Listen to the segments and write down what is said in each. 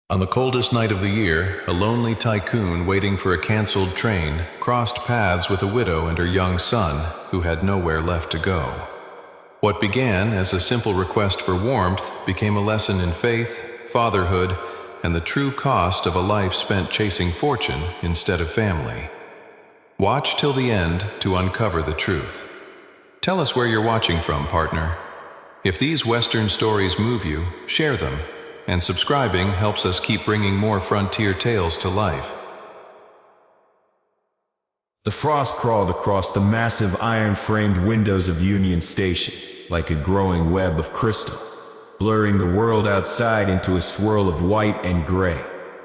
On the coldest night of the year, a lonely tycoon waiting for a canceled train crossed paths with a widow and her young son who had nowhere left to go. What began as a simple request for warmth became a lesson in faith, fatherhood, and the true cost of a life spent chasing fortune instead of family. Watch till the end to uncover the truth. Tell us where you're watching from, partner. If these Western stories move you, share them. And subscribing helps us keep bringing more frontier tales to life. The frost crawled across the massive iron-framed windows of Union Station, like a growing web of crystal, blurring the world outside into a swirl of white and gray.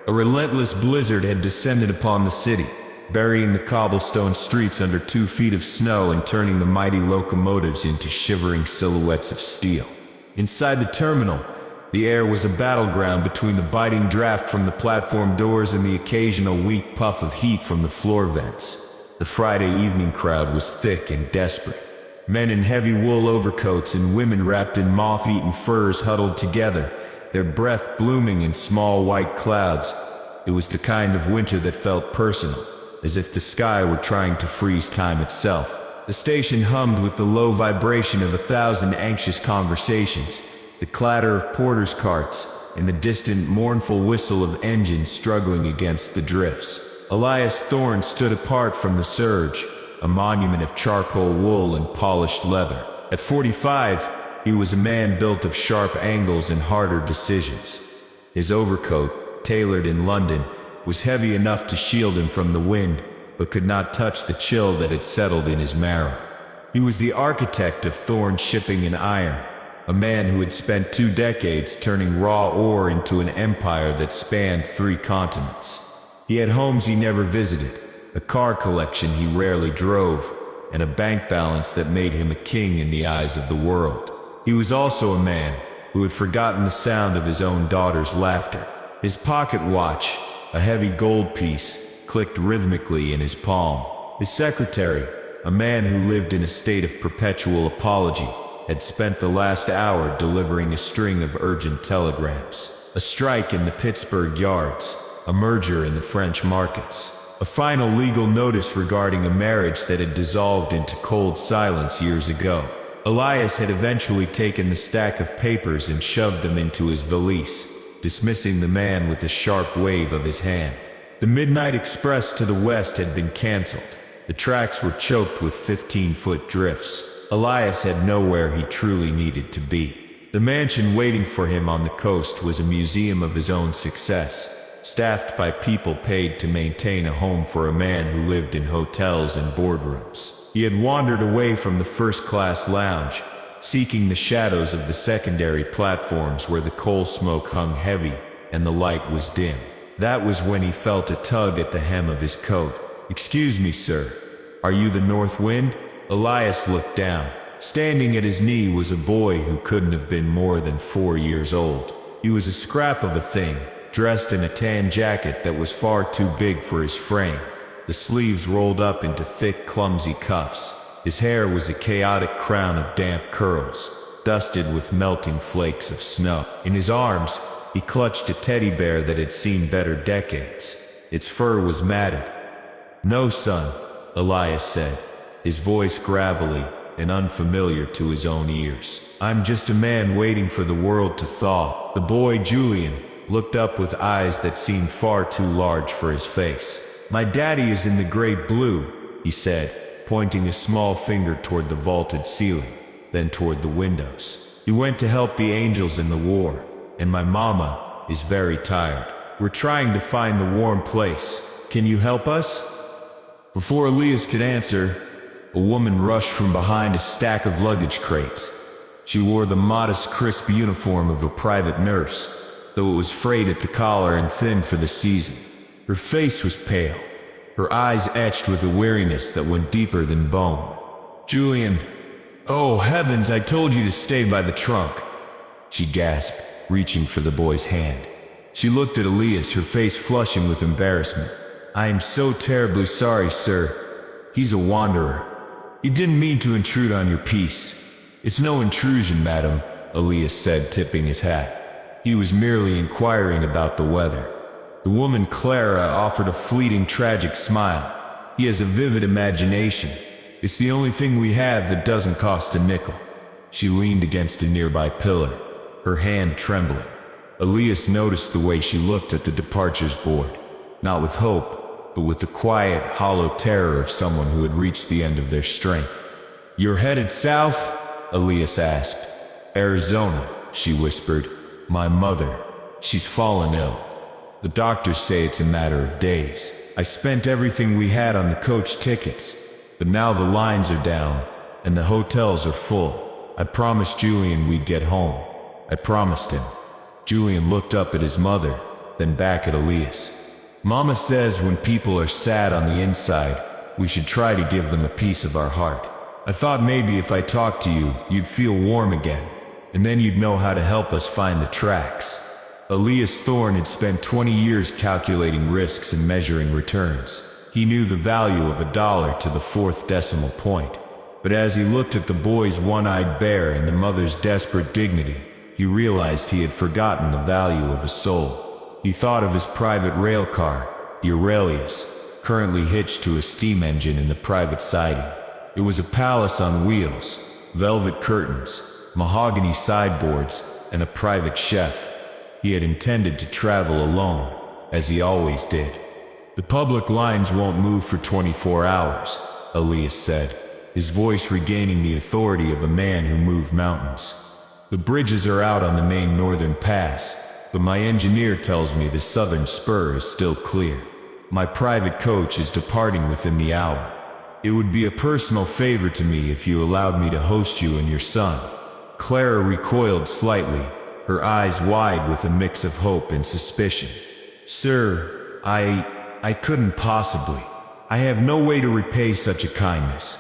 A relentless blizzard had descended upon the city, burying the cobblestone streets under 2 feet of snow and turning the mighty locomotives into shivering silhouettes of steel. Inside the terminal, the air was a battleground between the biting draft from the platform doors and the occasional weak puff of heat from the floor vents. The Friday evening crowd was thick and desperate. Men in heavy wool overcoats and women wrapped in moth-eaten furs huddled together, their breath blooming in small white clouds. It was the kind of winter that felt personal, as if the sky were trying to freeze time itself. The station hummed with the low vibration of 1,000 anxious conversations, the clatter of porters' carts, and the distant mournful whistle of engines struggling against the drifts. Elias Thorne stood apart from the surge, a monument of charcoal wool and polished leather. At 45, he was a man built of sharp angles and harder decisions. His overcoat, tailored in London, was heavy enough to shield him from the wind, but could not touch the chill that had settled in his marrow. He was the architect of Thorne Shipping and Iron, a man who had spent 2 decades turning raw ore into an empire that spanned 3 continents. He had homes he never visited, a car collection he rarely drove, and a bank balance that made him a king in the eyes of the world. He was also a man who had forgotten the sound of his own daughter's laughter. His pocket watch, a heavy gold piece, clicked rhythmically in his palm. His secretary, a man who lived in a state of perpetual apology, had spent the last hour delivering a string of urgent telegrams. A strike in the Pittsburgh yards, a merger in the French markets, a final legal notice regarding a marriage that had dissolved into cold silence years ago. Elias had eventually taken the stack of papers and shoved them into his valise, dismissing the man with a sharp wave of his hand. The Midnight Express to the west had been cancelled. The tracks were choked with 15-foot drifts. Elias had nowhere he truly needed to be. The mansion waiting for him on the coast was a museum of his own success, staffed by people paid to maintain a home for a man who lived in hotels and boardrooms. He had wandered away from the first-class lounge, seeking the shadows of the secondary platforms where the coal smoke hung heavy and the light was dim. That was when he felt a tug at the hem of his coat. "Excuse me, sir. Are you the North Wind?" Elias looked down. Standing at his knee was a boy who couldn't have been more than 4 years old. He was a scrap of a thing, dressed in a tan jacket that was far too big for his frame, the sleeves rolled up into thick, clumsy cuffs. His hair was a chaotic crown of damp curls, dusted with melting flakes of snow. In his arms, he clutched a teddy bear that had seen better decades. Its fur was matted. "No, son," Elias said, his voice gravelly and unfamiliar to his own ears. "I'm just a man waiting for the world to thaw." The boy, Julian, looked up with eyes that seemed far too large for his face. "My daddy is in the great blue," he said, pointing a small finger toward the vaulted ceiling, then toward the windows. "He went to help the angels in the war, and my mama is very tired. We're trying to find the warm place. Can you help us?" Before Elias could answer, a woman rushed from behind a stack of luggage crates. She wore the modest, crisp uniform of a private nurse, though it was frayed at the collar and thin for the season. Her face was pale, her eyes etched with a weariness that went deeper than bone. "Julian, oh heavens, I told you to stay by the trunk," she gasped, reaching for the boy's hand. She looked at Elias, her face flushing with embarrassment. "I am so terribly sorry, sir. He's a wanderer. He didn't mean to intrude on your peace." "It's no intrusion, madam," Elias said, tipping his hat. He was merely inquiring about the weather. The woman Clara offered a fleeting tragic smile. He has a vivid imagination. It's the only thing we have that doesn't cost a nickel. She leaned against a nearby pillar, her hand trembling. Elias noticed the way she looked at the departures board, not with hope, but with the quiet, hollow terror of someone who had reached the end of their strength. "You're headed south?" Elias asked. "Arizona," she whispered. "My mother, she's fallen ill. The doctors say it's a matter of days. I spent everything we had on the coach tickets, but now the lines are down, and the hotels are full. I promised Julian we'd get home. I promised him." Julian looked up at his mother, then back at Elias. "Mama says when people are sad on the inside, we should try to give them a piece of our heart. I thought maybe if I talked to you, you'd feel warm again, and then you'd know how to help us find the tracks." Elias Thorne had spent 20 years calculating risks and measuring returns. He knew the value of $1 to the fourth decimal point. But as he looked at the boy's one-eyed bear and the mother's desperate dignity, he realized he had forgotten the value of a soul. He thought of his private rail car, the Aurelius, currently hitched to a steam engine in the private siding. It was a palace on wheels, velvet curtains, mahogany sideboards, and a private chef. He had intended to travel alone, as he always did. "The public lines won't move for 24 hours, Elias said, his voice regaining the authority of a man who moved mountains. "The bridges are out on the main northern pass, but my engineer tells me the southern spur is still clear. My private coach is departing within the hour. It would be a personal favor to me if you allowed me to host you and your son." Clara recoiled slightly, her eyes wide with a mix of hope and suspicion. "Sir, I couldn't possibly. I have no way to repay such a kindness.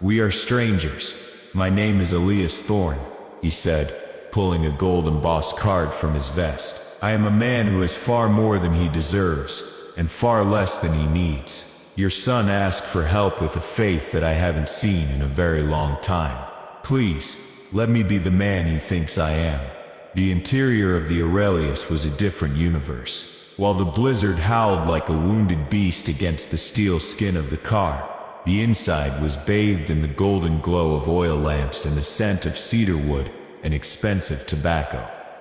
We are strangers. My name is Elias Thorne," he said, pulling a gold-embossed card from his vest. "I am a man who has far more than he deserves, and far less than he needs. Your son asked for help with a faith that I haven't seen in a very long time. Please, let me be the man he thinks I am." The interior of the Aurelius was a different universe. While the blizzard howled like a wounded beast against the steel skin of the car, the inside was bathed in the golden glow of oil lamps and the scent of cedar wood and expensive tobacco.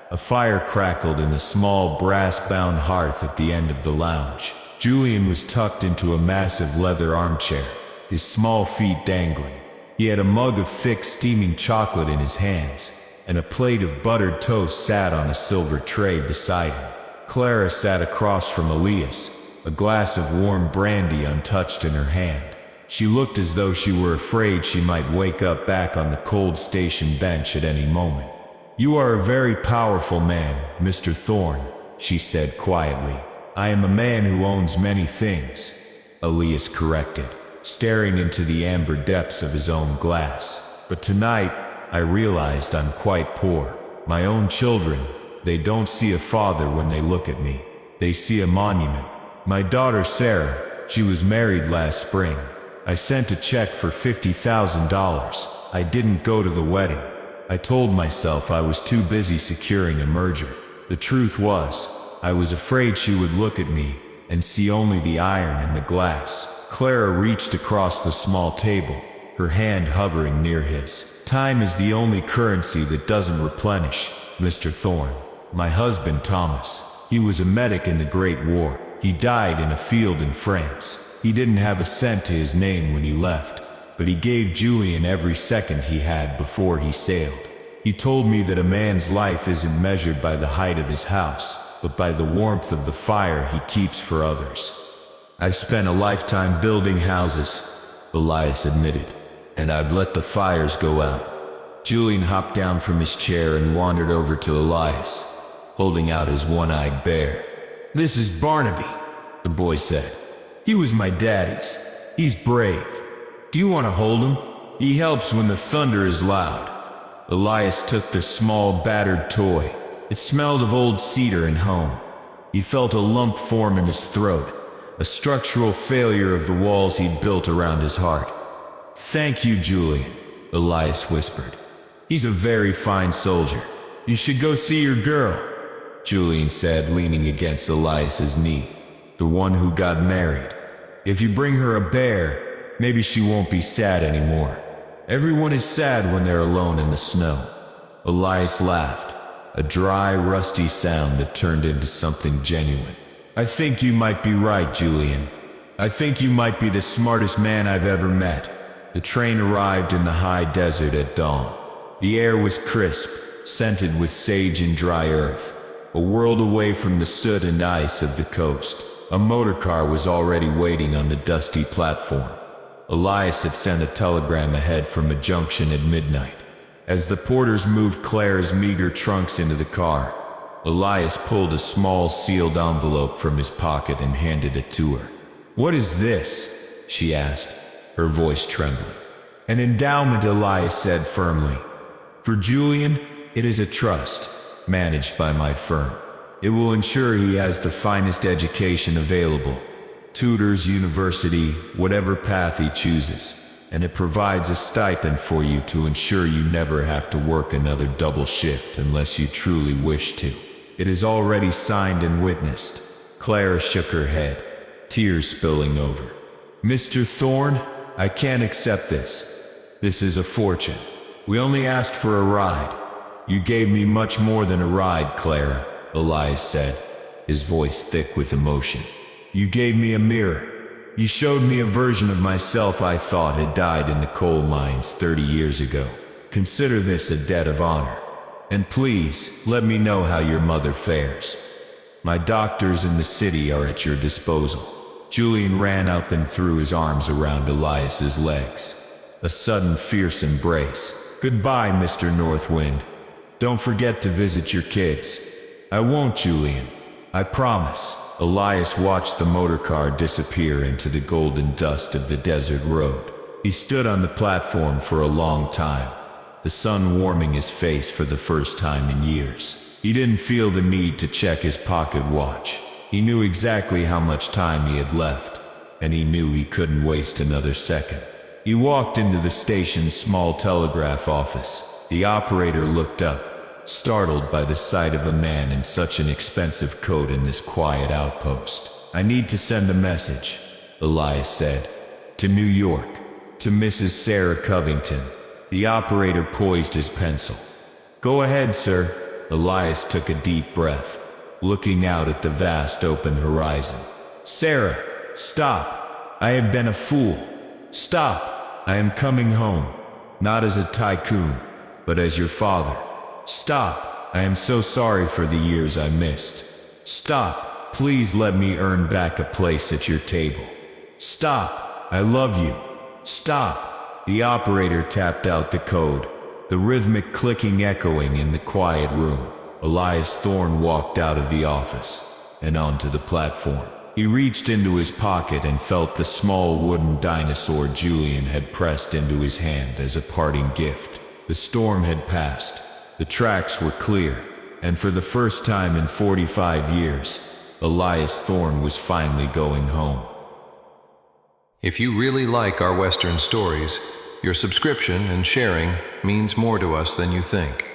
A fire crackled in the small brass-bound hearth at the end of the lounge. Julian was tucked into a massive leather armchair, his small feet dangling. He had a mug of thick steaming chocolate in his hands, and a plate of buttered toast sat on a silver tray beside him. Clara sat across from Elias, a glass of warm brandy untouched in her hand. She looked as though she were afraid she might wake up back on the cold station bench at any moment. "You are a very powerful man, Mr. Thorne," she said quietly. "I am a man who owns many things," Elias corrected, staring into the amber depths of his own glass. "But tonight, I realized I'm quite poor. My own children, they don't see a father when they look at me. They see a monument. My daughter Sarah, she was married last spring. I sent a check for $50,000. I didn't go to the wedding. I told myself I was too busy securing a merger. The truth was, I was afraid she would look at me and see only the iron and the glass." Clara reached across the small table, her hand hovering near his. "Time is the only currency that doesn't replenish, Mr. Thorne. My husband Thomas, he was a medic in the Great War. He died in a field in France. He didn't have a cent to his name when he left, but he gave Julian every second he had before he sailed. He told me that a man's life isn't measured by the height of his house, but by the warmth of the fire he keeps for others." "I've spent a lifetime building houses," Elias admitted, "and I've let the fires go out." Julian hopped down from his chair and wandered over to Elias, holding out his one-eyed bear. "This is Barnaby," the boy said. "He was my daddy's. He's brave. Do you want to hold him? He helps when the thunder is loud." Elias took the small battered toy. It smelled of old cedar and home. He felt a lump form in his throat, a structural failure of the walls he'd built around his heart. "Thank you, Julian," Elias whispered. "He's a very fine soldier. You should go see your girl." Julian said, leaning against Elias's knee. The one who got married. If you bring her a bear, maybe she won't be sad anymore. Everyone is sad when they're alone in the snow. Elias laughed, a dry, rusty sound that turned into something genuine. I think you might be right, Julian. I think you might be the smartest man I've ever met. The train arrived in the high desert at dawn. The air was crisp, scented with sage and dry earth. A world away from the soot and ice of the coast, a motorcar was already waiting on the dusty platform. Elias had sent a telegram ahead from a junction at midnight. As the porters moved Claire's meager trunks into the car, Elias pulled a small sealed envelope from his pocket and handed it to her. "What is this?" she asked, her voice trembling. "An endowment," Elias said firmly. "For Julian, it is a trust, managed by my firm. It will ensure he has the finest education available. Tutors, university, whatever path he chooses. And it provides a stipend for you to ensure you never have to work another double shift unless you truly wish to. It is already signed and witnessed." Claire shook her head, tears spilling over. "Mr. Thorne, I can't accept this. This is a fortune. We only asked for a ride." "You gave me much more than a ride, Clara," Elias said, his voice thick with emotion. "You gave me a mirror. You showed me a version of myself I thought had died in the coal mines 30 years ago. Consider this a debt of honor. And please, let me know how your mother fares. My doctors in the city are at your disposal." Julian ran up and threw his arms around Elias's legs. A sudden fierce embrace. "Goodbye, Mr. Northwind. Don't forget to visit your kids." "I won't, Julian. I promise." Elias watched the motorcar disappear into the golden dust of the desert road. He stood on the platform for a long time, the sun warming his face for the first time in years. He didn't feel the need to check his pocket watch. He knew exactly how much time he had left, and he knew he couldn't waste another second. He walked into the station's small telegraph office. The operator looked up, startled by the sight of a man in such an expensive coat in this quiet outpost. "I need to send a message," Elias said. "To New York, to Mrs. Sarah Covington." The operator poised his pencil. "Go ahead, sir." Elias took a deep breath, looking out at the vast open horizon. "Sarah, stop. I have been a fool. Stop. I am coming home. Not as a tycoon, but as your father. Stop. I am so sorry for the years I missed. Stop. Please let me earn back a place at your table. Stop. I love you. Stop." The operator tapped out the code, the rhythmic clicking echoing in the quiet room. Elias Thorne walked out of the office and onto the platform. He reached into his pocket and felt the small wooden dinosaur Julian had pressed into his hand as a parting gift. The storm had passed. The tracks were clear, and for the first time in 45 years, Elias Thorne was finally going home. If you really like our Western stories, your subscription and sharing means more to us than you think.